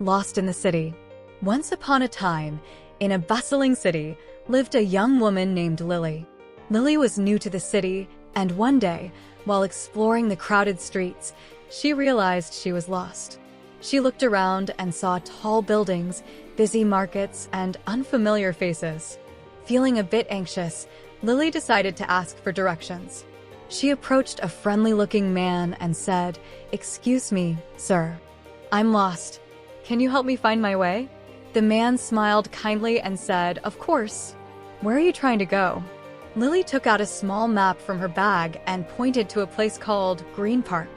Lost in the City. Once upon a time, in a bustling city, lived a young woman named Lily. Lily was new to the city, and one day, while exploring the crowded streets, she realized she was lost. She looked around and saw tall buildings, busy markets, and unfamiliar faces. Feeling a bit anxious, Lily decided to ask for directions. She approached a friendly-looking man and said, "Excuse me, sir. I'm lost. Can you help me find my way?" The man smiled kindly and said, "Of course. Where are you trying to go?" Lily took out a small map from her bag and pointed to a place called Green Park.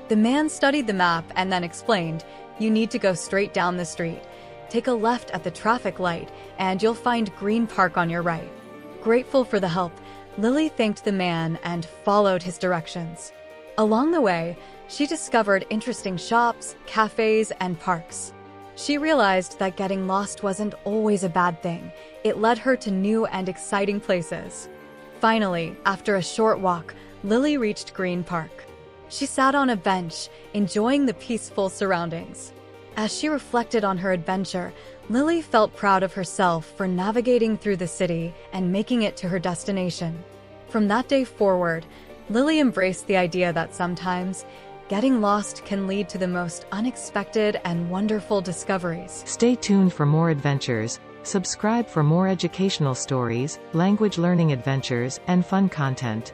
The man studied the map and then explained, "You need to go straight down the street. Take a left at the traffic light, and you'll find Green Park on your right." Grateful for the help, Lily thanked the man and followed his directions. Along the way, she discovered interesting shops, cafes, and parks. She realized that getting lost wasn't always a bad thing. It led her to new and exciting places. Finally, after a short walk, Lily reached Green Park. She sat on a bench, enjoying the peaceful surroundings. As she reflected on her adventure, Lily felt proud of herself for navigating through the city and making it to her destination. From that day forward, Lily embraced the idea that sometimes getting lost can lead to the most unexpected and wonderful discoveries. Stay tuned for more adventures. Subscribe for more educational stories, language learning adventures, and fun content.